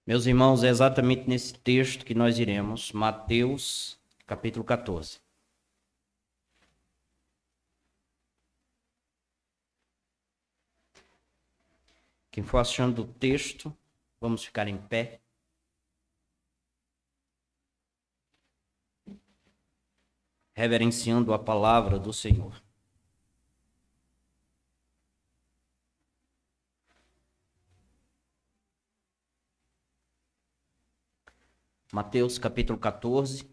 Meus irmãos, é exatamente nesse texto que nós iremos, Mateus, capítulo 14. Quem for achando o texto, vamos ficar em pé. Reverenciando a palavra do Senhor. Mateus, capítulo 14.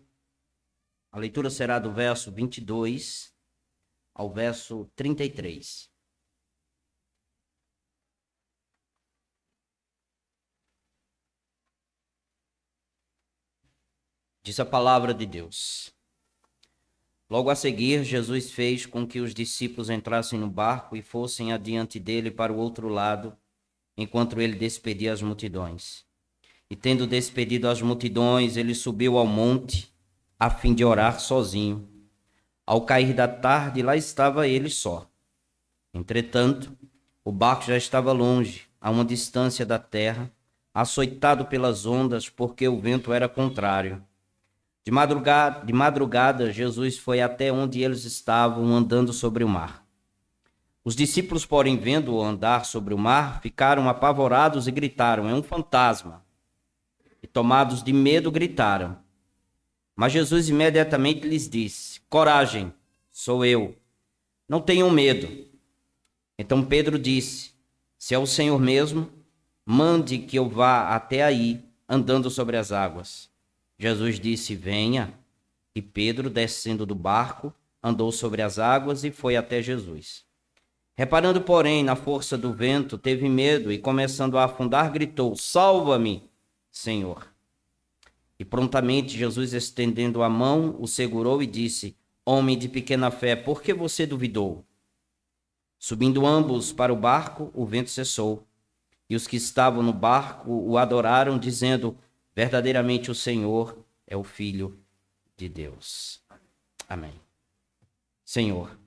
A leitura será do verso 22 ao verso 33. Diz a palavra de Deus. Logo a seguir, Jesus fez com que os discípulos entrassem no barco e fossem adiante dele para o outro lado, enquanto ele despedia as multidões. E tendo despedido as multidões, ele subiu ao monte, a fim de orar sozinho. Ao cair da tarde, lá estava ele só. Entretanto, o barco já estava longe, a uma distância da terra, açoitado pelas ondas, porque o vento era contrário. De madrugada, Jesus foi até onde eles estavam, andando sobre o mar. Os discípulos, porém, vendo-o andar sobre o mar, ficaram apavorados e gritaram: "É um fantasma!" E, tomados de medo, gritaram. Mas Jesus imediatamente lhes disse: "Coragem, sou eu. Não tenham medo." Então Pedro disse: "Se é o Senhor mesmo, mande que eu vá até aí, andando sobre as águas." Jesus disse: "Venha." E Pedro, descendo do barco, andou sobre as águas e foi até Jesus. Reparando, porém, na força do vento, teve medo e, começando a afundar, gritou: "Salva-me, Senhor." E prontamente Jesus, estendendo a mão, o segurou e disse: "Homem de pequena fé, por que você duvidou?" Subindo ambos para o barco, o vento cessou. E os que estavam no barco o adoraram, dizendo: "Verdadeiramente o Senhor é o Filho de Deus." Amém. Senhor,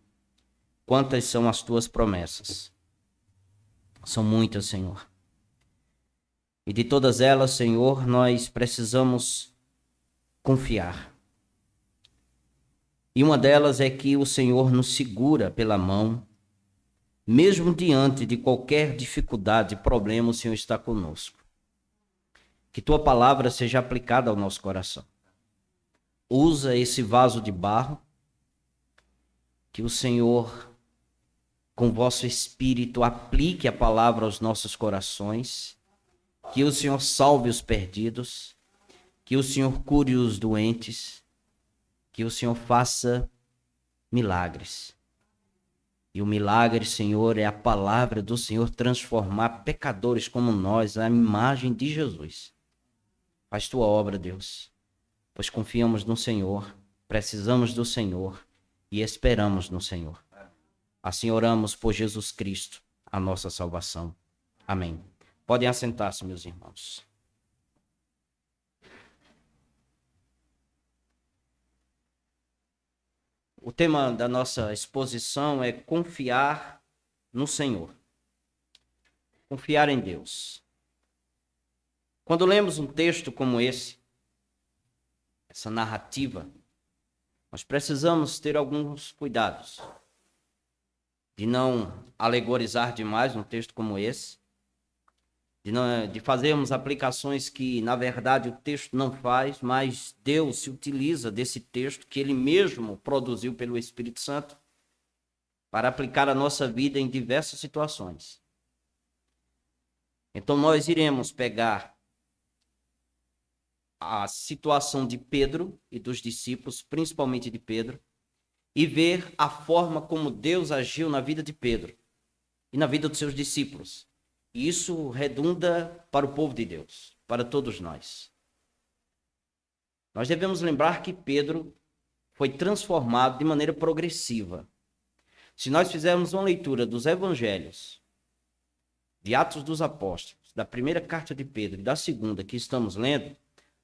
quantas são as tuas promessas? São muitas, Senhor. E de todas elas, Senhor, nós precisamos confiar. E uma delas é que o Senhor nos segura pela mão, mesmo diante de qualquer dificuldade, problema, o Senhor está conosco. Que tua palavra seja aplicada ao nosso coração. Usa esse vaso de barro, que o Senhor, com vosso Espírito, aplique a palavra aos nossos corações, que o Senhor salve os perdidos, que o Senhor cure os doentes, que o Senhor faça milagres. E o milagre, Senhor, é a palavra do Senhor transformar pecadores como nós à imagem de Jesus. Faz tua obra, Deus, pois confiamos no Senhor, precisamos do Senhor e esperamos no Senhor. Assim oramos por Jesus Cristo, a nossa salvação. Amém. Podem assentar-se, meus irmãos. O tema da nossa exposição é confiar no Senhor. Confiar em Deus. Quando lemos um texto como esse, essa narrativa, nós precisamos ter alguns cuidados de não alegorizar demais um texto como esse, de fazermos aplicações que, na verdade, o texto não faz, mas Deus se utiliza desse texto que Ele mesmo produziu pelo Espírito Santo para aplicar a nossa vida em diversas situações. Então, nós iremos pegar a situação de Pedro e dos discípulos, principalmente de Pedro, e ver a forma como Deus agiu na vida de Pedro e na vida dos seus discípulos. E isso redunda para o povo de Deus, para todos nós. Nós devemos lembrar que Pedro foi transformado de maneira progressiva. Se nós fizermos uma leitura dos evangelhos, de Atos dos Apóstolos, da primeira carta de Pedro e da segunda que estamos lendo,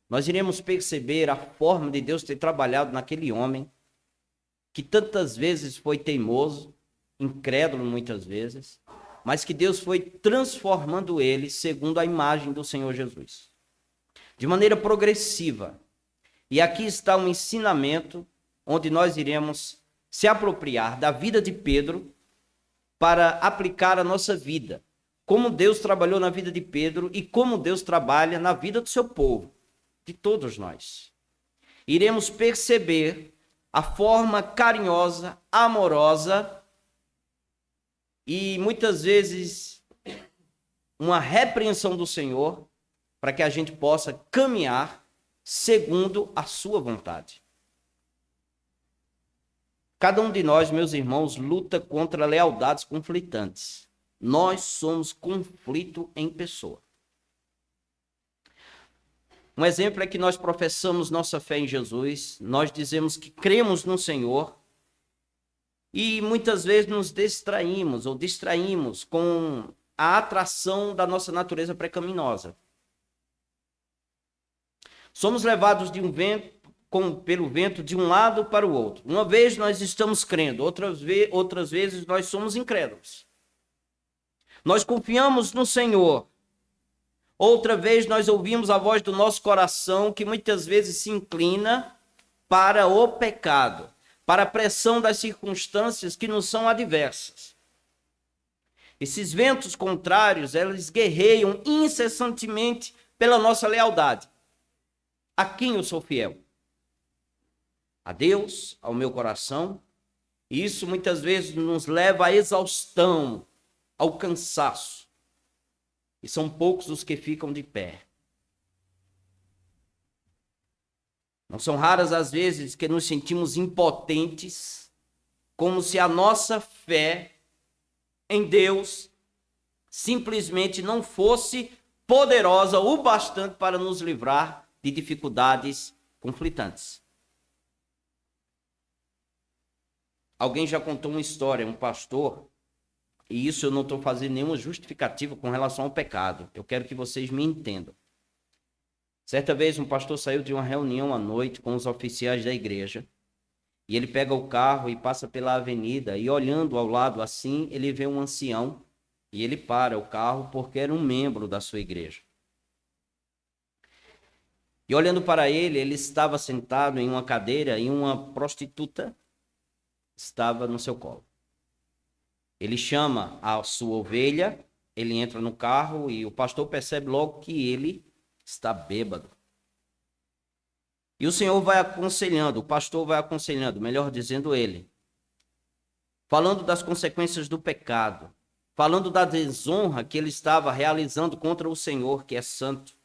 nós iremos perceber a forma de Deus ter trabalhado naquele homem que tantas vezes foi teimoso, incrédulo muitas vezes, mas que Deus foi transformando ele segundo a imagem do Senhor Jesus. de maneira progressiva. E aqui está um ensinamento onde nós iremos se apropriar da vida de Pedro para aplicar a nossa vida. Como Deus trabalhou na vida de Pedro e como Deus trabalha na vida do seu povo, de todos nós. Iremos perceber a forma carinhosa, amorosa e muitas vezes uma repreensão do Senhor para que a gente possa caminhar segundo a sua vontade. Cada um de nós, meus irmãos, luta contra lealdades conflitantes. Nós somos conflito em pessoa. Um exemplo é que nós professamos nossa fé em Jesus, nós dizemos que cremos no Senhor e muitas vezes nos distraímos ou distraímos com a atração da nossa natureza pecaminosa. Somos levados de um vento, pelo vento de um lado para o outro. Uma vez nós estamos crendo, outras vezes nós somos incrédulos. Nós confiamos no Senhor. Outra vez nós ouvimos a voz do nosso coração que muitas vezes se inclina para o pecado, para a pressão das circunstâncias que nos são adversas. Esses ventos contrários, eles guerreiam incessantemente pela nossa lealdade. A quem eu sou fiel? A Deus, ao meu coração. E isso muitas vezes nos leva à exaustão, ao cansaço. E são poucos os que ficam de pé. Não são raras as vezes que nos sentimos impotentes, como se a nossa fé em Deus simplesmente não fosse poderosa o bastante para nos livrar de dificuldades conflitantes. Alguém já contou uma história, um pastor, e isso eu não estou fazendo nenhuma justificativa com relação ao pecado. Eu quero que vocês me entendam. Certa vez um pastor saiu de uma reunião à noite com os oficiais da igreja, e ele pega o carro e passa pela avenida, e olhando ao lado assim, ele vê um ancião, e ele para o carro porque era um membro da sua igreja. E olhando para ele, ele estava sentado em uma cadeira e uma prostituta estava no seu colo. Ele chama a sua ovelha, ele entra no carro e o pastor percebe logo que ele está bêbado. E o Senhor vai aconselhando, o pastor vai aconselhando, melhor dizendo ele, falando das consequências do pecado, falando da desonra que ele estava realizando contra o Senhor, que é santo.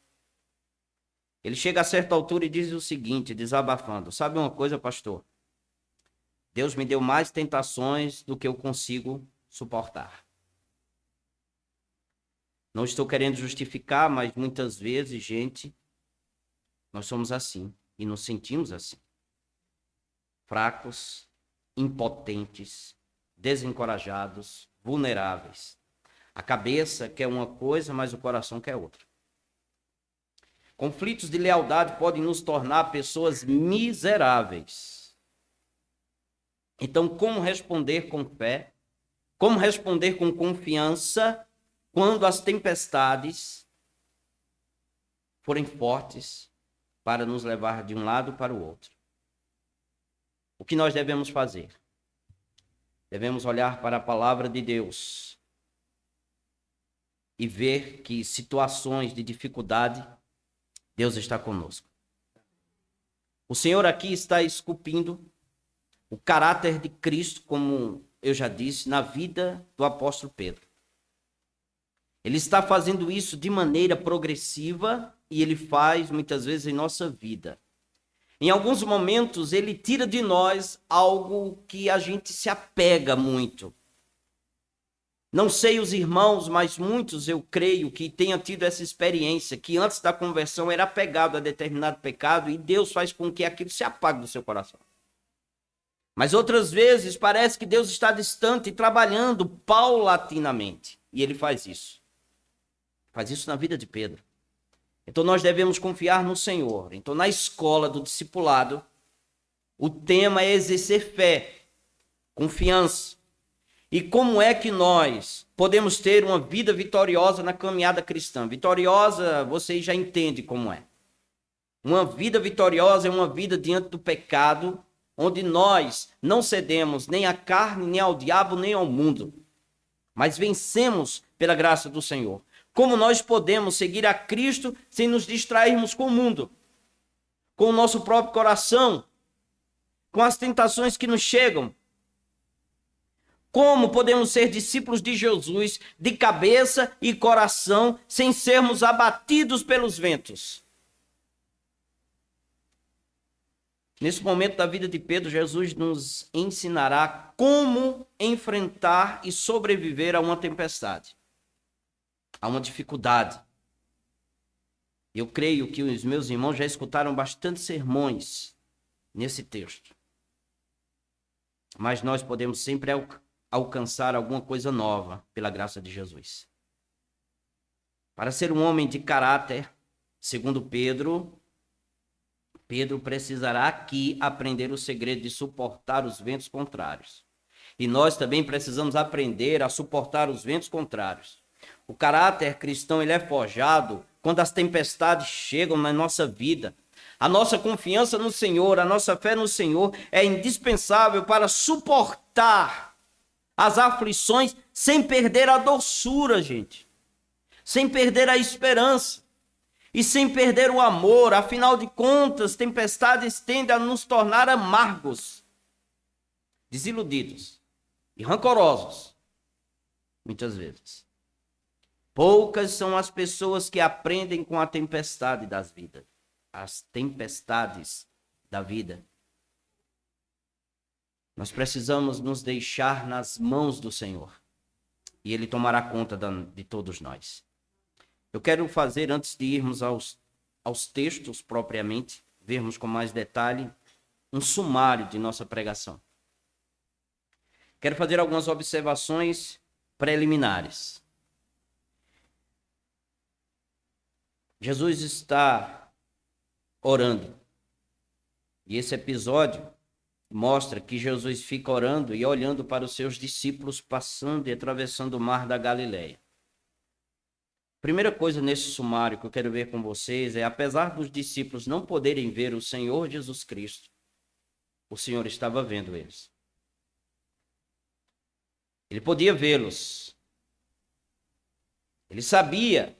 Ele chega a certa altura e diz o seguinte, desabafando: sabe uma coisa, pastor? Deus me deu mais tentações do que eu consigo suportar. Não estou querendo justificar, mas muitas vezes, gente, nós somos assim e nos sentimos assim. Fracos, impotentes, desencorajados, vulneráveis. A cabeça quer uma coisa, mas o coração quer outra. Conflitos de lealdade podem nos tornar pessoas miseráveis. Então, como responder com fé? Como responder com confiança quando as tempestades forem fortes para nos levar de um lado para o outro? O que nós devemos fazer? Devemos olhar para a palavra de Deus e ver que situações de dificuldade, Deus está conosco. O Senhor aqui está esculpindo o caráter de Cristo, como eu já disse, na vida do apóstolo Pedro. Ele está fazendo isso de maneira progressiva e ele faz muitas vezes em nossa vida. Em alguns momentos, ele tira de nós algo que a gente se apega muito. Não sei os irmãos, mas muitos eu creio que tenham tido essa experiência, que antes da conversão era apegado a determinado pecado e Deus faz com que aquilo se apague do seu coração. Mas outras vezes parece que Deus está distante e trabalhando paulatinamente. E ele faz isso. Faz isso na vida de Pedro. Então nós devemos confiar no Senhor. Então na escola do discipulado, o tema é exercer fé, confiança. E como é que nós podemos ter uma vida vitoriosa na caminhada cristã? Vitoriosa, vocês já entendem como é. Uma vida vitoriosa é uma vida diante do pecado, onde nós não cedemos nem à carne, nem ao diabo, nem ao mundo, mas vencemos pela graça do Senhor. Como nós podemos seguir a Cristo sem nos distrairmos com o mundo, com o nosso próprio coração, com as tentações que nos chegam? Como podemos ser discípulos de Jesus de cabeça e coração sem sermos abatidos pelos ventos? Nesse momento da vida de Pedro, Jesus nos ensinará como enfrentar e sobreviver a uma tempestade, a uma dificuldade. Eu creio que os meus irmãos já escutaram bastante sermões nesse texto. Mas nós podemos sempre alcançar alguma coisa nova pela graça de Jesus. Para ser um homem de caráter, segundo Pedro precisará aqui aprender o segredo de suportar os ventos contrários. E nós também precisamos aprender a suportar os ventos contrários. O caráter cristão ele é forjado quando as tempestades chegam na nossa vida. A nossa confiança no Senhor, a nossa fé no Senhor é indispensável para suportar as aflições sem perder a doçura, gente. Sem perder a esperança. E sem perder o amor. Afinal de contas, tempestades tendem a nos tornar amargos, desiludidos e rancorosos, muitas vezes. Poucas são as pessoas que aprendem com a tempestade das vidas. As tempestades da vida. Nós precisamos nos deixar nas mãos do Senhor. E Ele tomará conta de todos nós. Eu quero fazer, antes de irmos aos textos propriamente, vermos com mais detalhe, um sumário de nossa pregação. Quero fazer algumas observações preliminares. Jesus está orando. E esse episódio mostra que Jesus fica orando e olhando para os seus discípulos passando e atravessando o mar da Galileia. Primeira coisa nesse sumário que eu quero ver com vocês é, apesar dos discípulos não poderem ver o Senhor Jesus Cristo, o Senhor estava vendo eles. Ele podia vê-los. Ele sabia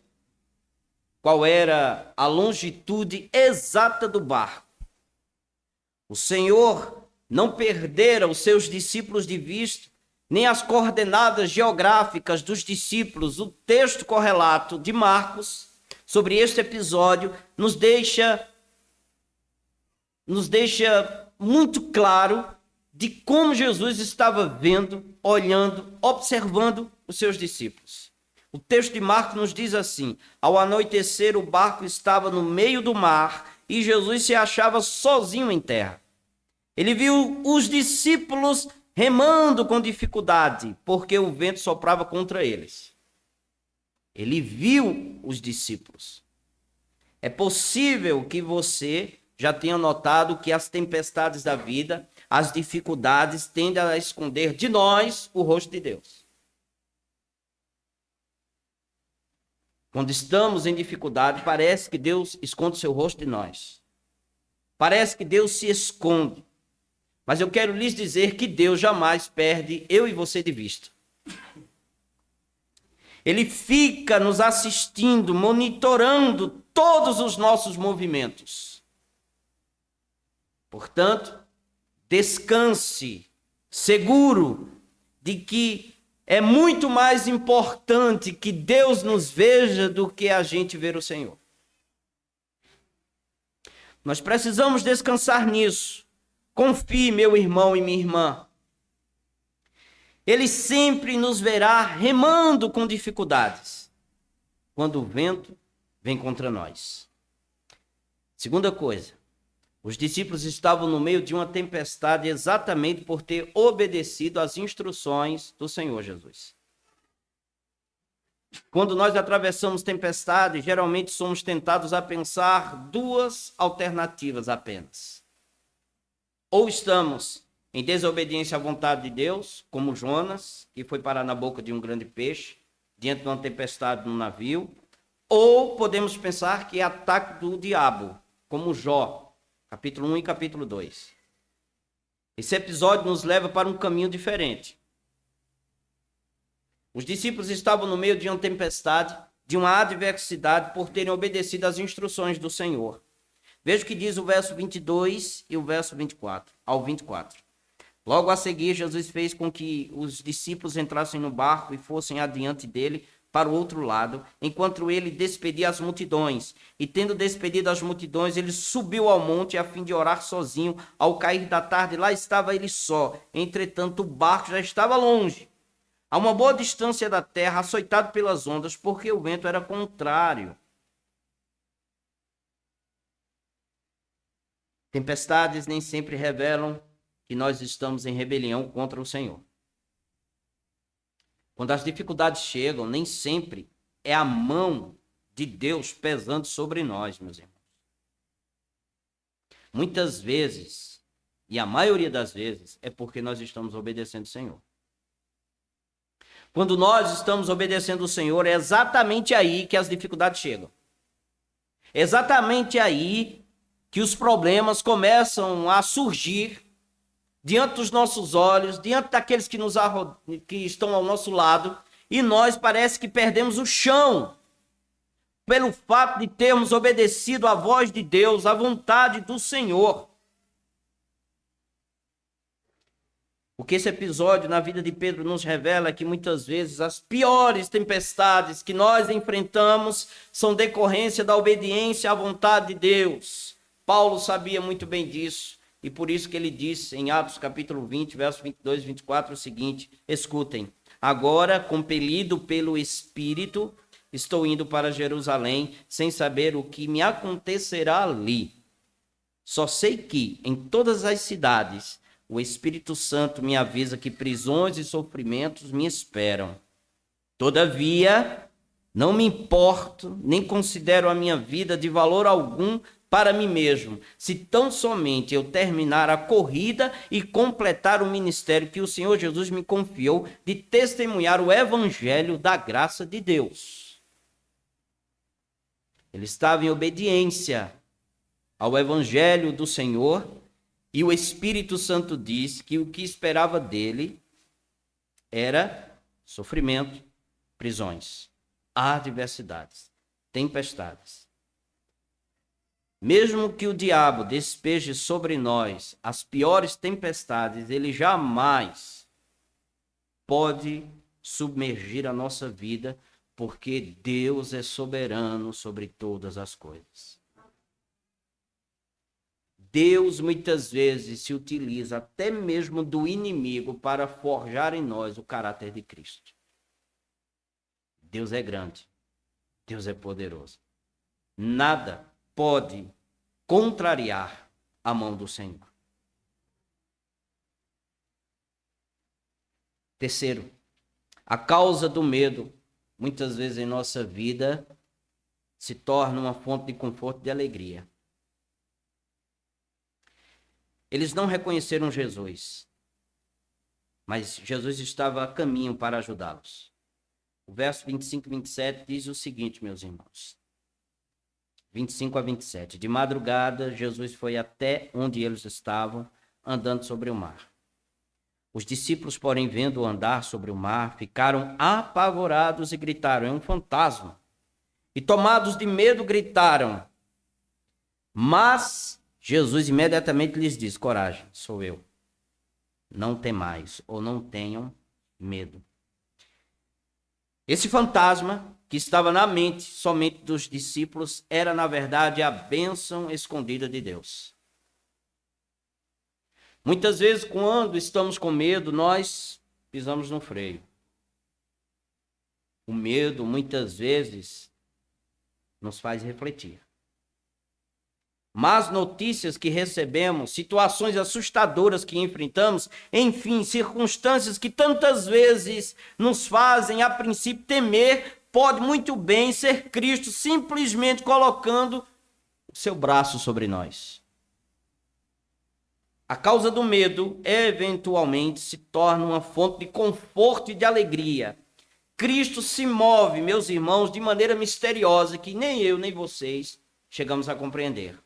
qual era a longitude exata do barco. O Senhor não perdera os seus discípulos de vista, nem as coordenadas geográficas dos discípulos. O texto correlato de Marcos sobre este episódio nos deixa muito claro de como Jesus estava vendo, olhando, observando os seus discípulos. O texto de Marcos nos diz assim: ao anoitecer, o barco estava no meio do mar e Jesus se achava sozinho em terra. Ele viu os discípulos remando com dificuldade, porque o vento soprava contra eles. Ele viu os discípulos. É possível que você já tenha notado que as tempestades da vida, as dificuldades, tendem a esconder de nós o rosto de Deus. Quando estamos em dificuldade, parece que Deus esconde seu rosto de nós. Parece que Deus se esconde. Mas eu quero lhes dizer que Deus jamais perde eu e você de vista. Ele fica nos assistindo, monitorando todos os nossos movimentos. Portanto, descanse seguro de que é muito mais importante que Deus nos veja do que a gente ver o Senhor. Nós precisamos descansar nisso. Confie, meu irmão e minha irmã. Ele sempre nos verá remando com dificuldades, quando o vento vem contra nós. Segunda coisa, os discípulos estavam no meio de uma tempestade exatamente por ter obedecido às instruções do Senhor Jesus. Quando nós atravessamos tempestade, geralmente somos tentados a pensar duas alternativas apenas. Ou estamos em desobediência à vontade de Deus, como Jonas, que foi parar na boca de um grande peixe, diante de uma tempestade no navio, ou podemos pensar que é ataque do diabo, como Jó, capítulo 1 e capítulo 2. Esse episódio nos leva para um caminho diferente. Os discípulos estavam no meio de uma tempestade, de uma adversidade, por terem obedecido às instruções do Senhor. Veja o que diz o verso 22 e o verso 24, ao 24. Logo a seguir, Jesus fez com que os discípulos entrassem no barco e fossem adiante dele para o outro lado, enquanto ele despedia as multidões. E tendo despedido as multidões, ele subiu ao monte a fim de orar sozinho. Ao cair da tarde, lá estava ele só. Entretanto, o barco já estava longe, a uma boa distância da terra, açoitado pelas ondas, porque o vento era contrário. Tempestades nem sempre revelam que nós estamos em rebelião contra o Senhor. Quando as dificuldades chegam, nem sempre é a mão de Deus pesando sobre nós, meus irmãos. Muitas vezes, e a maioria das vezes, é porque nós estamos obedecendo o Senhor. Quando nós estamos obedecendo o Senhor, é exatamente aí que as dificuldades chegam. É exatamente aí que os problemas começam a surgir diante dos nossos olhos, diante daqueles que estão ao nosso lado, e nós parece que perdemos o chão pelo fato de termos obedecido à voz de Deus, à vontade do Senhor. O que esse episódio na vida de Pedro nos revela é que muitas vezes as piores tempestades que nós enfrentamos são decorrência da obediência à vontade de Deus. Paulo sabia muito bem disso. E por isso que ele disse em Atos capítulo 20, versos 22 e 24 o seguinte: escutem, agora, compelido pelo Espírito, estou indo para Jerusalém, sem saber o que me acontecerá ali. Só sei que, em todas as cidades, o Espírito Santo me avisa que prisões e sofrimentos me esperam. Todavia, não me importo, nem considero a minha vida de valor algum para mim mesmo, se tão somente eu terminar a corrida e completar o ministério que o Senhor Jesus me confiou de testemunhar o evangelho da graça de Deus. Ele estava em obediência ao evangelho do Senhor e o Espírito Santo diz que o que esperava dele era sofrimento, prisões, adversidades, tempestades. Mesmo que o diabo despeje sobre nós as piores tempestades, ele jamais pode submergir a nossa vida, porque Deus é soberano sobre todas as coisas. Deus muitas vezes se utiliza até mesmo do inimigo para forjar em nós o caráter de Cristo. Deus é grande, Deus é poderoso. Nada pode contrariar a mão do Senhor. Terceiro, a causa do medo, muitas vezes em nossa vida, se torna uma fonte de conforto e de alegria. Eles não reconheceram Jesus, mas Jesus estava a caminho para ajudá-los. O verso 25 e 27 diz o seguinte, meus irmãos. 25 a 27. De madrugada, Jesus foi até onde eles estavam, andando sobre o mar. Os discípulos, porém, vendo-o andar sobre o mar, ficaram apavorados e gritaram: é um fantasma. E tomados de medo, gritaram. Mas Jesus imediatamente lhes disse: coragem, sou eu. Não temais, ou não tenham medo. Esse fantasma que estava na mente somente dos discípulos era, na verdade, a bênção escondida de Deus. Muitas vezes, quando estamos com medo, nós pisamos no freio. O medo, muitas vezes, nos faz refletir. Más notícias que recebemos, situações assustadoras que enfrentamos, enfim, circunstâncias que tantas vezes nos fazem, a princípio, temer, pode muito bem ser Cristo simplesmente colocando o seu braço sobre nós. A causa do medo, eventualmente, se torna uma fonte de conforto e de alegria. Cristo se move, meus irmãos, de maneira misteriosa que nem eu nem vocês chegamos a compreender.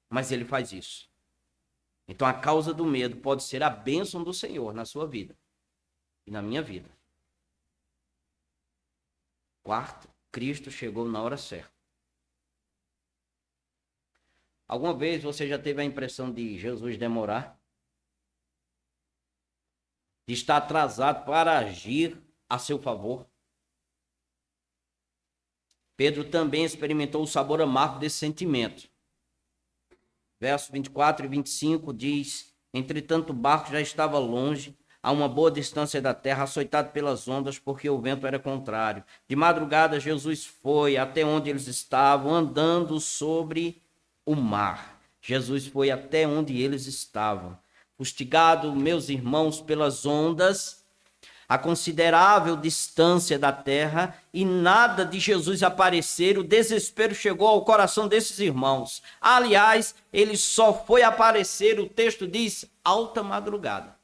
mas ele faz isso. Então a causa do medo pode ser a bênção do Senhor na sua vida e na minha vida. Quarto, Cristo chegou na hora certa. Alguma vez você já teve a impressão de Jesus demorar? De estar atrasado para agir a seu favor? Pedro também experimentou o sabor amargo desse sentimento. Versos 24 e 25 diz: entretanto o barco já estava longe, a uma boa distância da terra, açoitado pelas ondas, porque o vento era contrário. De madrugada Jesus foi até onde eles estavam, andando sobre o mar. Jesus foi até onde eles estavam. Fustigado, meus irmãos, pelas ondas, a considerável distância da terra, e nada de Jesus aparecer, o desespero chegou ao coração desses irmãos. Aliás, ele só foi aparecer, o texto diz, alta madrugada.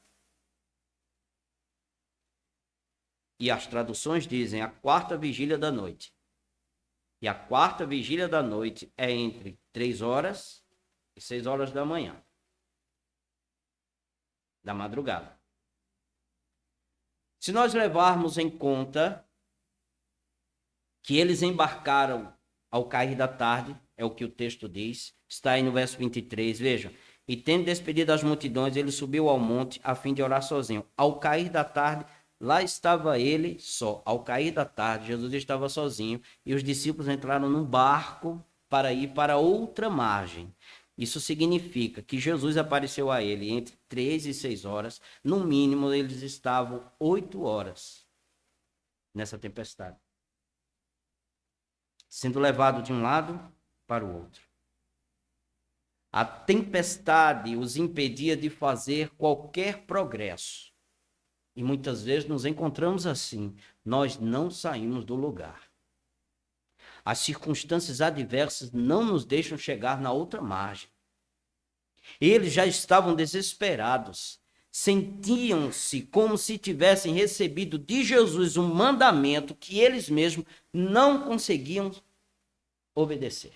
E as traduções dizem a quarta vigília da noite. E a quarta vigília da noite é entre 3 horas e 6 horas da manhã. Da madrugada. Se nós levarmos em conta que eles embarcaram ao cair da tarde, é o que o texto diz, está aí no verso 23, veja. E tendo despedido as multidões, ele subiu ao monte a fim de orar sozinho. Ao cair da tarde, lá estava ele só. Ao cair da tarde, Jesus estava sozinho e os discípulos entraram num barco para ir para outra margem. Isso significa que Jesus apareceu a ele entre 3 e 6 horas. No mínimo, eles estavam 8 horas nessa tempestade, sendo levado de um lado para o outro. A tempestade os impedia de fazer qualquer progresso. E muitas vezes nos encontramos assim. Nós não saímos do lugar. As circunstâncias adversas não nos deixam chegar na outra margem. Eles já estavam desesperados. Sentiam-se como se tivessem recebido de Jesus um mandamento que eles mesmos não conseguiam obedecer.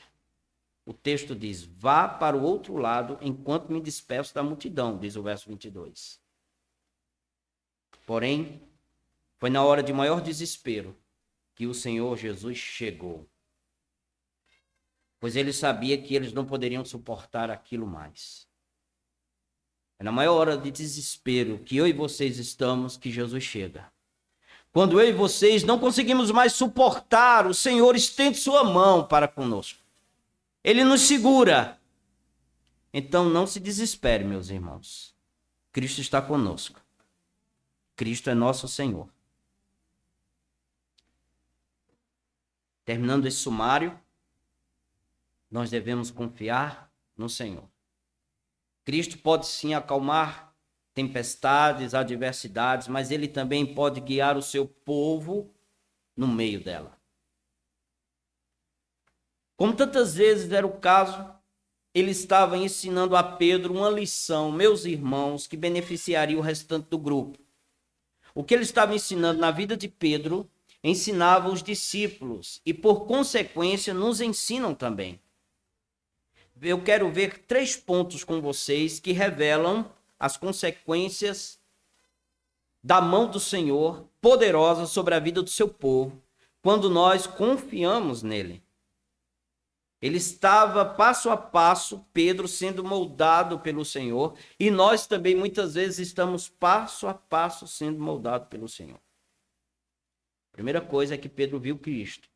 O texto diz, vá para o outro lado enquanto me despeço da multidão, diz o verso 22. Porém, foi na hora de maior desespero que o Senhor Jesus chegou. Pois ele sabia que eles não poderiam suportar aquilo mais. É na maior hora de desespero que eu e vocês estamos que Jesus chega. Quando eu e vocês não conseguimos mais suportar, o Senhor estende sua mão para conosco. Ele nos segura. Então não se desespere, meus irmãos. Cristo está conosco. Cristo é nosso Senhor. Terminando esse sumário, nós devemos confiar no Senhor. Cristo pode sim acalmar tempestades, adversidades, mas ele também pode guiar o seu povo no meio dela. Como tantas vezes era o caso, ele estava ensinando a Pedro uma lição, meus irmãos, que beneficiaria o restante do grupo. O que ele estava ensinando na vida de Pedro, ensinava os discípulos e, por consequência, nos ensinam também. Eu quero ver 3 pontos com vocês que revelam as consequências da mão do Senhor poderosa sobre a vida do seu povo, quando nós confiamos nele. Ele estava passo a passo, Pedro sendo moldado pelo Senhor, e nós também muitas vezes estamos passo a passo sendo moldados pelo Senhor. A primeira coisa é que Pedro viu Cristo.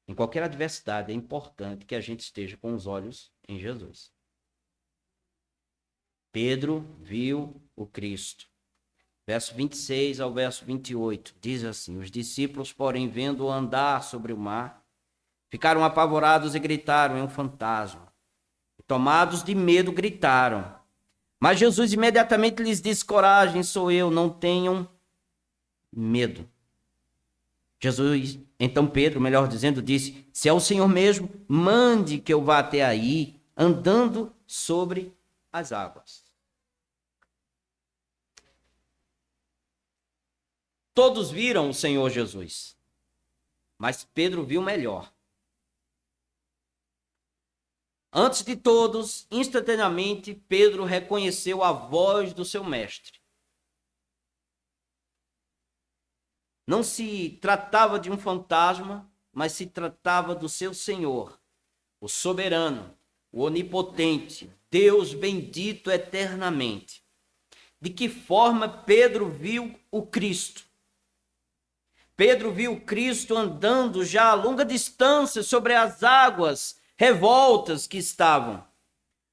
Em qualquer adversidade é importante que a gente esteja com os olhos em Jesus. Pedro viu o Cristo. Verso 26 ao verso 28, diz assim, os discípulos, porém, vendo-o andar sobre o mar, ficaram apavorados e gritaram, é um fantasma. E, tomados de medo, gritaram. Mas Jesus imediatamente lhes disse, coragem, sou eu, não tenham medo. Jesus, então Pedro, melhor dizendo, disse, se é o Senhor mesmo, mande que eu vá até aí, andando sobre as águas. Todos viram o Senhor Jesus, mas Pedro viu melhor. Antes de todos, instantaneamente, Pedro reconheceu a voz do seu mestre. Não se tratava de um fantasma, mas se tratava do seu Senhor, o soberano, o onipotente, Deus bendito eternamente. De que forma Pedro viu o Cristo? Pedro viu o Cristo andando já a longa distância sobre as águas revoltas que estavam.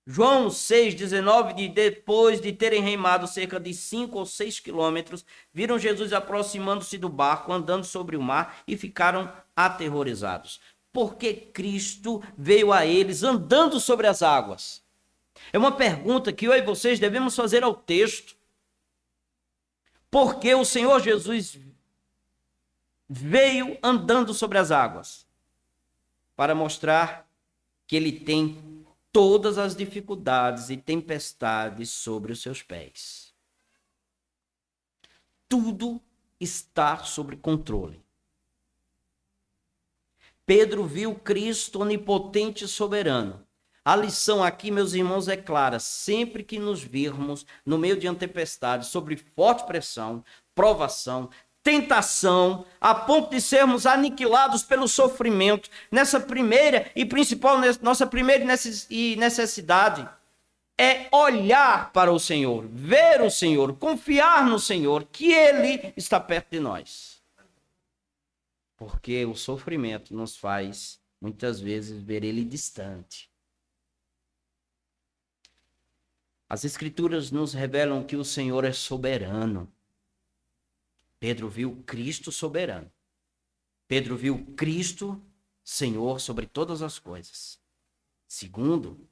João 6,19, depois de terem remado cerca de 5 ou 6 quilômetros, viram Jesus aproximando-se do barco, andando sobre o mar, e ficaram aterrorizados. Porque Cristo veio a eles andando sobre as águas? É uma pergunta que eu e vocês devemos fazer ao texto. Porque o Senhor Jesus veio andando sobre as águas? Para mostrar que ele tem todas as dificuldades e tempestades sobre os seus pés. Tudo está sob controle. Pedro viu Cristo onipotente e soberano. A lição aqui, meus irmãos, é clara. Sempre que nos virmos no meio de uma tempestade, sob forte pressão, provação, tentação, a ponto de sermos aniquilados pelo sofrimento, nessa primeira e principal, nossa primeira necessidade é olhar para o Senhor, ver o Senhor, confiar no Senhor, que Ele está perto de nós. Porque o sofrimento nos faz, muitas vezes, ver Ele distante. As Escrituras nos revelam que o Senhor é soberano. Pedro viu Cristo soberano. Pedro viu Cristo Senhor sobre todas as coisas. Segundo,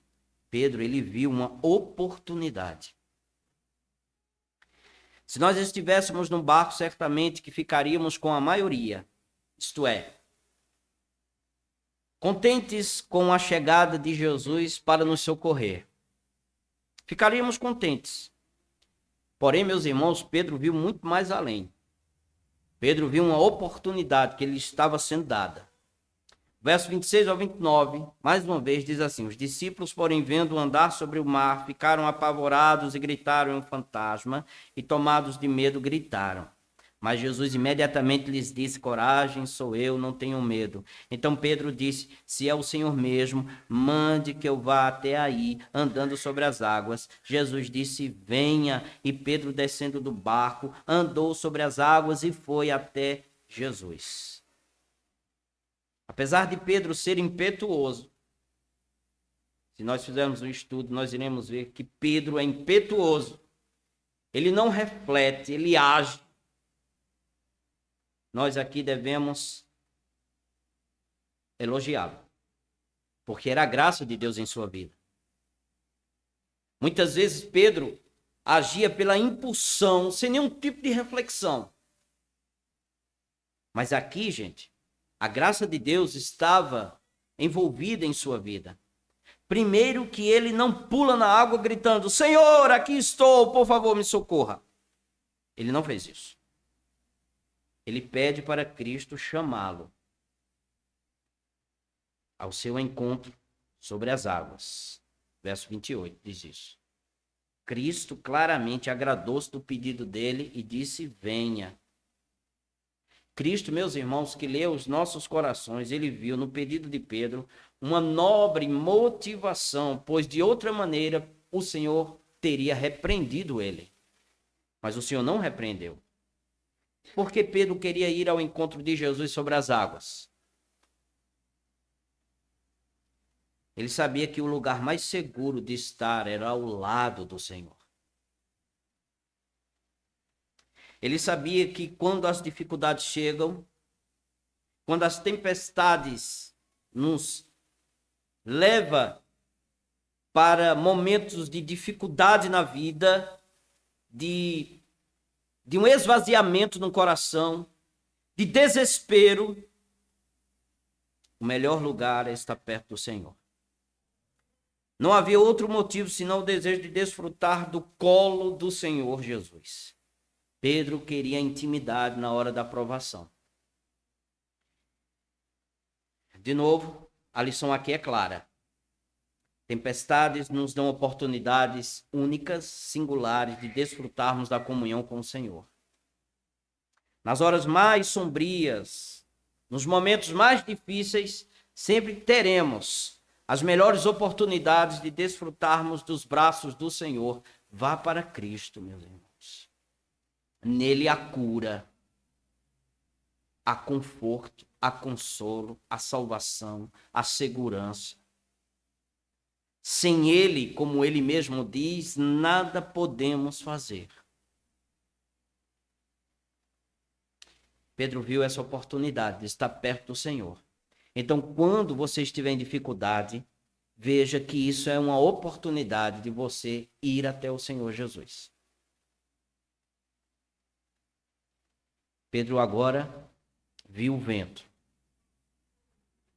Pedro, ele viu uma oportunidade. Se nós estivéssemos num barco, certamente que ficaríamos com a maioria, isto é, contentes com a chegada de Jesus para nos socorrer. Ficaríamos contentes. Porém, meus irmãos, Pedro viu muito mais além. Pedro viu uma oportunidade que lhe estava sendo dada. Verso 26 ao 29, mais uma vez, diz assim: os discípulos, porém, vendo andar sobre o mar, ficaram apavorados e gritaram: é um fantasma, e tomados de medo, gritaram. Mas Jesus imediatamente lhes disse: coragem, sou eu, não tenham medo. Então Pedro disse: se é o Senhor mesmo, mande que eu vá até aí, andando sobre as águas. Jesus disse: venha. E Pedro, descendo do barco, andou sobre as águas e foi até Jesus. Apesar de Pedro ser impetuoso, se nós fizermos um estudo, nós iremos ver que Pedro é impetuoso. Ele não reflete, ele age. Nós aqui devemos elogiá-lo, porque era a graça de Deus em sua vida. Muitas vezes Pedro agia pela impulsão, sem nenhum tipo de reflexão. Mas aqui, gente, a graça de Deus estava envolvida em sua vida. Primeiro que ele não pula na água gritando: Senhor, aqui estou, por favor, me socorra. Ele não fez isso. Ele pede para Cristo chamá-lo ao seu encontro sobre as águas. Verso 28 diz isso. Cristo claramente agradou-se do pedido dele e disse: venha. Cristo, meus irmãos, que leu os nossos corações, ele viu no pedido de Pedro uma nobre motivação, pois de outra maneira o Senhor teria repreendido ele. Mas o Senhor não repreendeu. Porque Pedro queria ir ao encontro de Jesus sobre as águas. Ele sabia que o lugar mais seguro de estar era ao lado do Senhor. Ele sabia que quando as dificuldades chegam, quando as tempestades nos levam para momentos de dificuldade na vida, de um esvaziamento no coração, de desespero, o melhor lugar é estar perto do Senhor. Não havia outro motivo senão o desejo de desfrutar do colo do Senhor Jesus. Pedro queria intimidade na hora da provação. De novo, a lição aqui é clara. Tempestades nos dão oportunidades únicas, singulares, de desfrutarmos da comunhão com o Senhor. Nas horas mais sombrias, nos momentos mais difíceis, sempre teremos as melhores oportunidades de desfrutarmos dos braços do Senhor. Vá para Cristo, meus irmãos. Nele há cura, há conforto, há consolo, há salvação, há segurança. Sem Ele, como Ele mesmo diz, nada podemos fazer. Pedro viu essa oportunidade de estar perto do Senhor. Então, quando você estiver em dificuldade, veja que isso é uma oportunidade de você ir até o Senhor Jesus. Pedro agora viu o vento.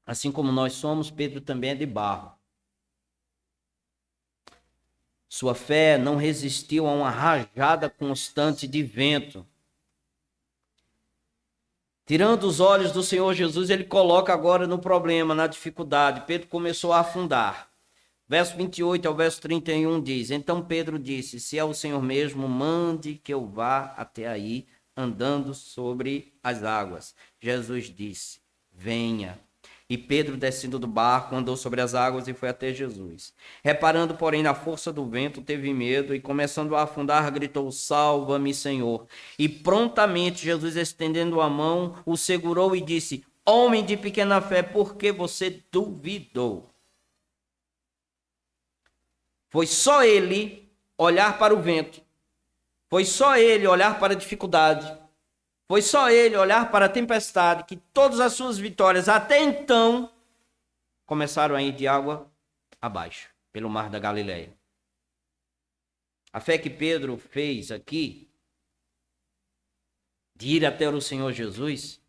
Assim como nós somos, Pedro também é de barro. Sua fé não resistiu a uma rajada constante de vento. Tirando os olhos do Senhor Jesus, ele coloca agora no problema, na dificuldade. Pedro começou a afundar. Verso 28 ao verso 31 diz: Então Pedro disse: Se é o Senhor mesmo, mande que eu vá até aí, andando sobre as águas. Jesus disse: Venha. E Pedro, descendo do barco, andou sobre as águas e foi até Jesus. Reparando, porém, na força do vento, teve medo e, começando a afundar, gritou: Salva-me, Senhor. E prontamente Jesus, estendendo a mão, o segurou e disse: Homem de pequena fé, por que você duvidou? Foi só ele olhar para o vento. Foi só ele olhar para a dificuldade. Foi só ele olhar para a tempestade que todas as suas vitórias até então começaram a ir de água abaixo, pelo mar da Galileia. A fé que Pedro fez aqui, de ir até o Senhor Jesus,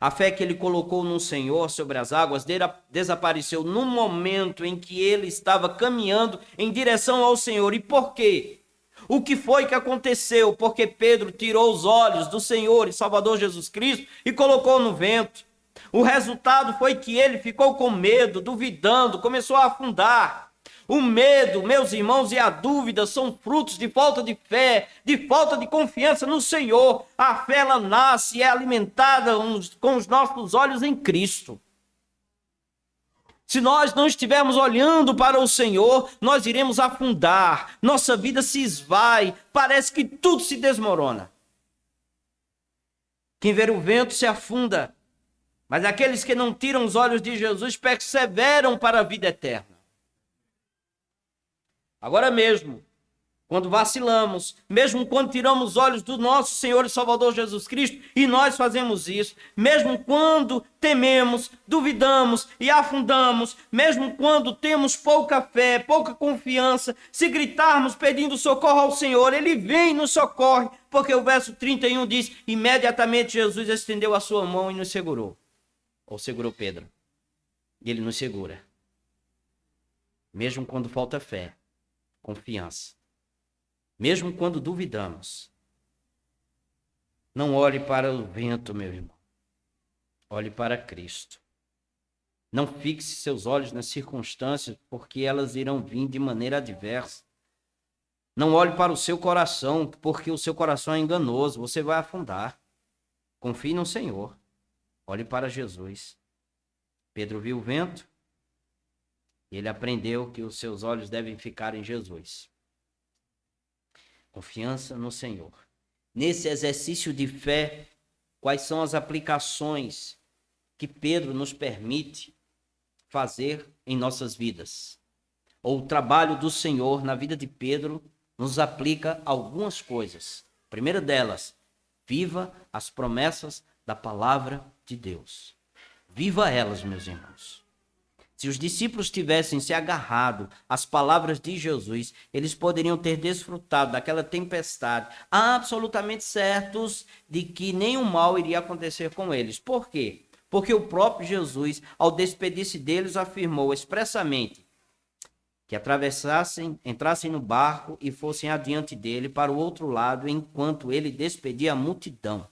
a fé que ele colocou no Senhor sobre as águas, desapareceu no momento em que ele estava caminhando em direção ao Senhor. E por quê? O que foi que aconteceu? Porque Pedro tirou os olhos do Senhor e Salvador Jesus Cristo e colocou no vento. O resultado foi que ele ficou com medo, duvidando, começou a afundar. O medo, meus irmãos, e a dúvida são frutos de falta de fé, de falta de confiança no Senhor. A fé, ela nasce e é alimentada com os nossos olhos em Cristo. Se nós não estivermos olhando para o Senhor, nós iremos afundar, nossa vida se esvai, parece que tudo se desmorona. Quem vê o vento se afunda, mas aqueles que não tiram os olhos de Jesus perseveram para a vida eterna. Agora mesmo, quando vacilamos, mesmo quando tiramos os olhos do nosso Senhor e Salvador Jesus Cristo, e nós fazemos isso, mesmo quando tememos, duvidamos e afundamos, mesmo quando temos pouca fé, pouca confiança, se gritarmos pedindo socorro ao Senhor, Ele vem e nos socorre, porque o verso 31 diz: imediatamente Jesus estendeu a sua mão e nos segurou. Ou segurou Pedro. E Ele nos segura. Mesmo quando falta fé, confiança. Mesmo quando duvidamos. Não olhe para o vento, meu irmão. Olhe para Cristo. Não fixe seus olhos nas circunstâncias, porque elas irão vir de maneira adversa. Não olhe para o seu coração, porque o seu coração é enganoso. Você vai afundar. Confie no Senhor. Olhe para Jesus. Pedro viu o vento. E ele aprendeu que os seus olhos devem ficar em Jesus. Confiança no Senhor. Nesse exercício de fé, quais são as aplicações que Pedro nos permite fazer em nossas vidas? Ou o trabalho do Senhor na vida de Pedro nos aplica algumas coisas. A primeira delas, viva as promessas da palavra de Deus. Viva elas, meus irmãos. Se os discípulos tivessem se agarrado às palavras de Jesus, eles poderiam ter desfrutado daquela tempestade, absolutamente certos de que nenhum mal iria acontecer com eles. Por quê? Porque o próprio Jesus, ao despedir-se deles, afirmou expressamente que entrassem no barco e fossem adiante dele para o outro lado, enquanto ele despedia a multidão.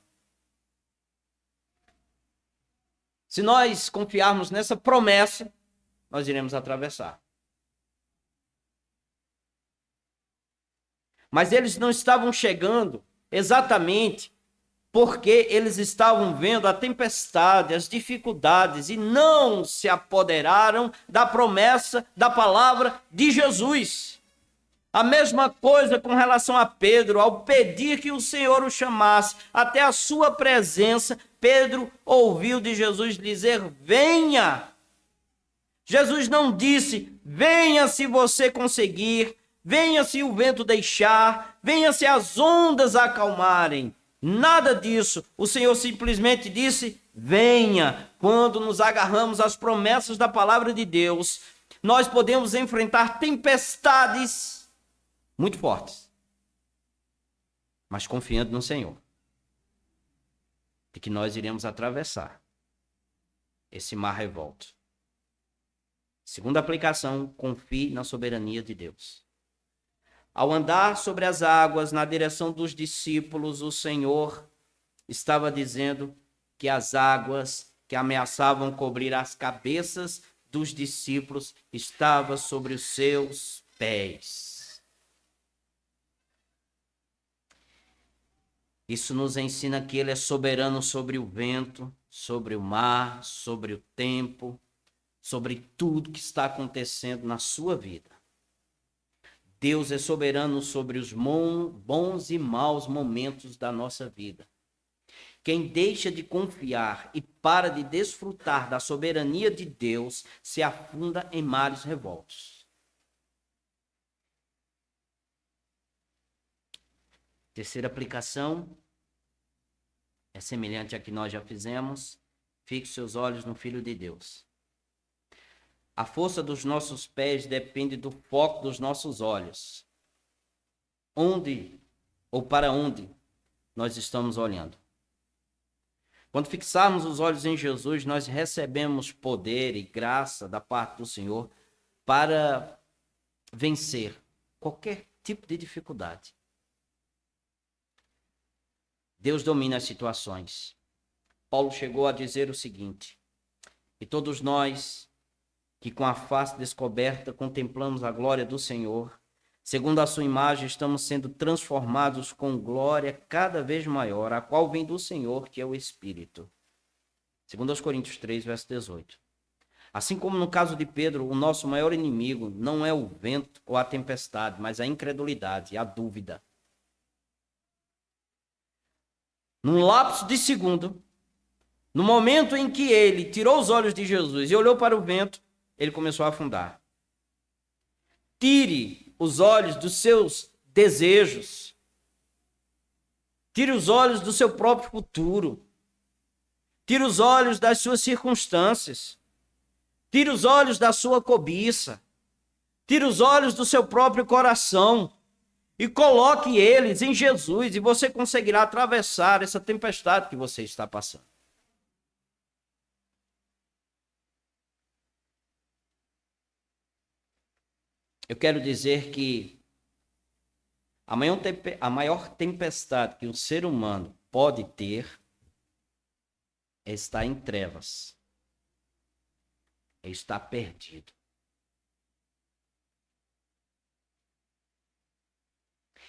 Se nós confiarmos nessa promessa, nós iremos atravessar. Mas eles não estavam chegando exatamente porque eles estavam vendo a tempestade, as dificuldades e não se apoderaram da promessa da palavra de Jesus. A mesma coisa com relação a Pedro, ao pedir que o Senhor o chamasse até a sua presença, Pedro ouviu de Jesus dizer: venha. Jesus não disse: venha se você conseguir, venha se o vento deixar, venha se as ondas acalmarem. Nada disso. O Senhor simplesmente disse: venha. Quando nos agarramos às promessas da palavra de Deus, nós podemos enfrentar tempestades muito fortes, mas confiando no Senhor, de que nós iremos atravessar esse mar revolto. Segunda aplicação: confie na soberania de Deus. Ao andar sobre as águas na direção dos discípulos, o Senhor estava dizendo que as águas que ameaçavam cobrir as cabeças dos discípulos estavam sobre os seus pés. Isso nos ensina que Ele é soberano sobre o vento, sobre o mar, sobre o tempo, sobre tudo que está acontecendo na sua vida. Deus é soberano sobre os bons e maus momentos da nossa vida. Quem deixa de confiar e para de desfrutar da soberania de Deus se afunda em mares revoltos. Terceira aplicação é semelhante à que nós já fizemos. Fixe seus olhos no Filho de Deus. A força dos nossos pés depende do foco dos nossos olhos. Onde ou para onde nós estamos olhando? Quando fixarmos os olhos em Jesus, nós recebemos poder e graça da parte do Senhor para vencer qualquer tipo de dificuldade. Deus domina as situações. Paulo chegou a dizer o seguinte: e todos nós que com a face descoberta contemplamos a glória do Senhor, segundo a sua imagem estamos sendo transformados com glória cada vez maior, a qual vem do Senhor, que é o Espírito. Segundo aos Coríntios 3, verso 18. Assim como no caso de Pedro, o nosso maior inimigo não é o vento ou a tempestade, mas a incredulidade, a dúvida. Num lapso de segundo, no momento em que ele tirou os olhos de Jesus e olhou para o vento, ele começou a afundar. Tire os olhos dos seus desejos. Tire os olhos do seu próprio futuro. Tire os olhos das suas circunstâncias. Tire os olhos da sua cobiça. Tire os olhos do seu próprio coração e coloque eles em Jesus, e você conseguirá atravessar essa tempestade que você está passando. Eu quero dizer que a maior tempestade que o ser humano pode ter é estar em trevas, é estar perdido.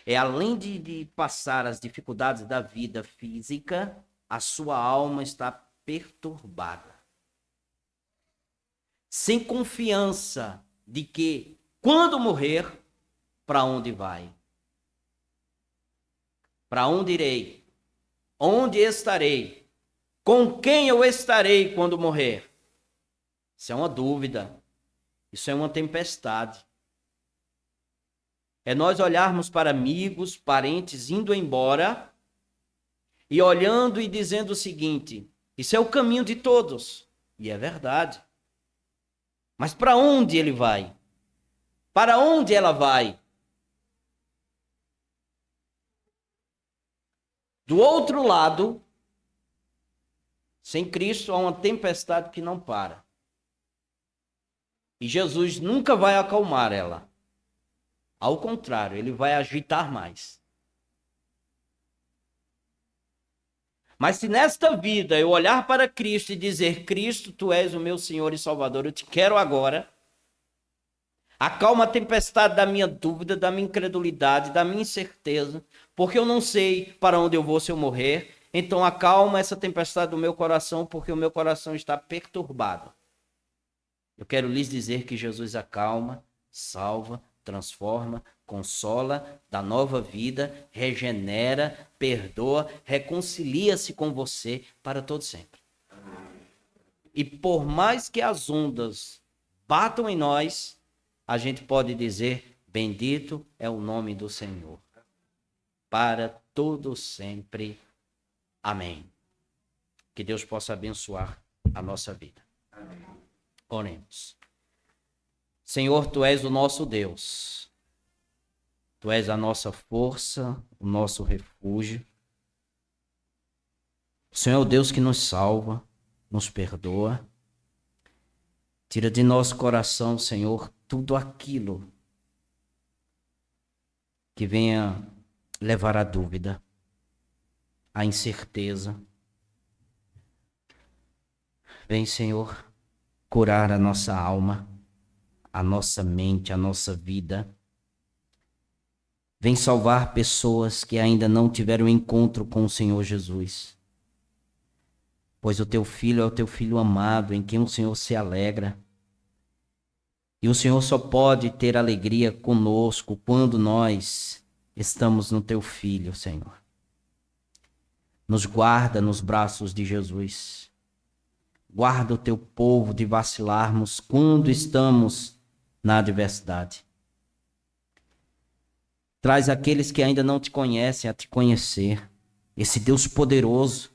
É além de passar as dificuldades da vida física, a sua alma está perturbada. Sem confiança de que, quando morrer, para onde vai? Para onde irei? Onde estarei? Com quem eu estarei quando morrer? Isso é uma dúvida. Isso é uma tempestade. É nós olharmos para amigos, parentes indo embora e olhando e dizendo o seguinte: isso é o caminho de todos. E é verdade. Mas para onde ele vai? Para onde ela vai? Do outro lado, sem Cristo, há uma tempestade que não para. E Jesus nunca vai acalmar ela. Ao contrário, ele vai agitar mais. Mas se nesta vida eu olhar para Cristo e dizer: Cristo, tu és o meu Senhor e Salvador, eu te quero agora, Acalma a tempestade da minha dúvida, da minha incredulidade, da minha incerteza, porque eu não sei para onde eu vou se eu morrer. Então acalma essa tempestade do meu coração, porque o meu coração está perturbado. Eu quero lhes dizer que Jesus acalma, salva, transforma, consola, dá nova vida, regenera, perdoa, reconcilia-se com você para todo sempre. E por mais que as ondas batam em nós, a gente pode dizer: bendito é o nome do Senhor, para todo sempre. Amém. Que Deus possa abençoar a nossa vida. Oremos. Senhor, Tu és o nosso Deus. Tu és a nossa força, o nosso refúgio. O Senhor é o Deus que nos salva, nos perdoa. Tira de nosso coração, Senhor, tudo aquilo que venha levar à dúvida, à incerteza. Vem, Senhor, curar a nossa alma, a nossa mente, a nossa vida. Vem salvar pessoas que ainda não tiveram encontro com o Senhor Jesus. Pois o teu filho é o teu filho amado, em quem o Senhor se alegra. E o Senhor só pode ter alegria conosco quando nós estamos no teu filho, Senhor. Nos guarda nos braços de Jesus. Guarda o teu povo de vacilarmos quando estamos na adversidade. Traz aqueles que ainda não te conhecem a te conhecer. Esse Deus poderoso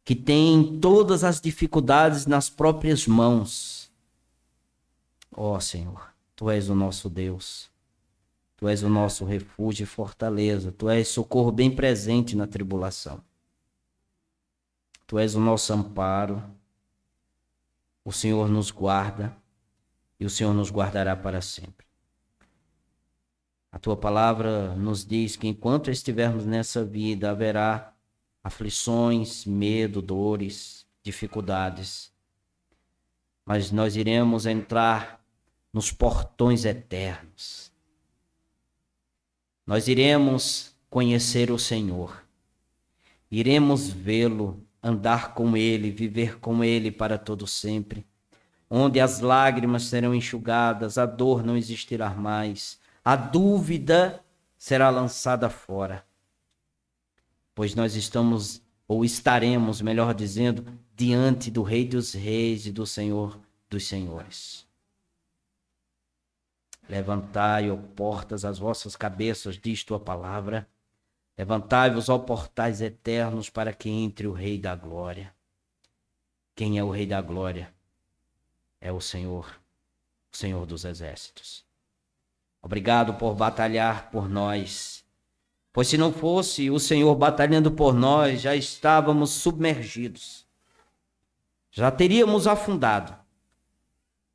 que tem todas as dificuldades nas próprias mãos. Ó Senhor, Tu és o nosso Deus. Tu és o nosso refúgio e fortaleza. Tu és socorro bem presente na tribulação. Tu és o nosso amparo. O Senhor nos guarda e o Senhor nos guardará para sempre. A Tua palavra nos diz que enquanto estivermos nessa vida, haverá aflições, medo, dores, dificuldades. Mas nós iremos entrar nos portões eternos. Nós iremos conhecer o Senhor. Iremos vê-lo, andar com Ele, viver com Ele para todo sempre. Onde as lágrimas serão enxugadas, a dor não existirá mais, a dúvida será lançada fora. Pois nós estamos, ou estaremos, melhor dizendo, diante do Rei dos Reis e do Senhor dos Senhores. Levantai, ó portas, as vossas cabeças, diz Tua palavra. Levantai-vos, ó portais eternos, para que entre o Rei da Glória. Quem é o Rei da Glória? É o Senhor dos Exércitos. Obrigado por batalhar por nós. Pois se não fosse o Senhor batalhando por nós, já estávamos submergidos. Já teríamos afundado.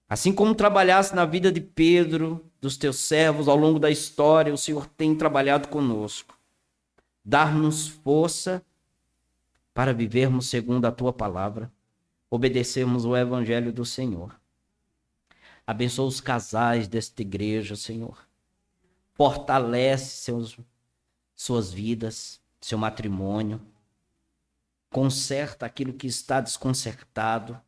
Assim como trabalhasse na vida de Pedro, dos teus servos ao longo da história, o Senhor tem trabalhado conosco. Dar-nos força para vivermos segundo a Tua palavra, obedecermos o Evangelho do Senhor. Abençoa os casais desta igreja, Senhor. Fortalece suas vidas, seu matrimônio. Conserta aquilo que está desconcertado.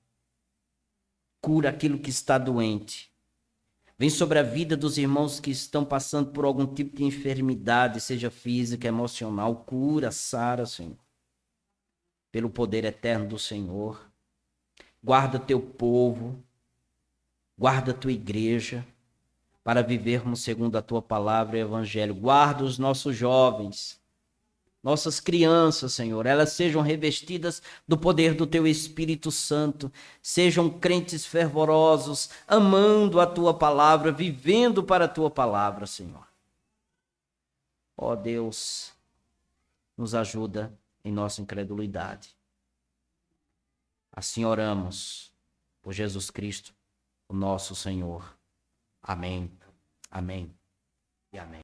Cura aquilo que está doente. Vem sobre a vida dos irmãos que estão passando por algum tipo de enfermidade, seja física, emocional. Cura, sara, Senhor. Pelo poder eterno do Senhor. Guarda teu povo. Guarda a tua igreja. Para vivermos segundo a tua palavra e o evangelho. Guarda os nossos jovens. Nossas crianças, Senhor, elas sejam revestidas do poder do Teu Espírito Santo, sejam crentes fervorosos, amando a Tua palavra, vivendo para a Tua palavra, Senhor. Ó Deus, nos ajuda em nossa incredulidade. Assim oramos por Jesus Cristo, o nosso Senhor. Amém, amém e amém.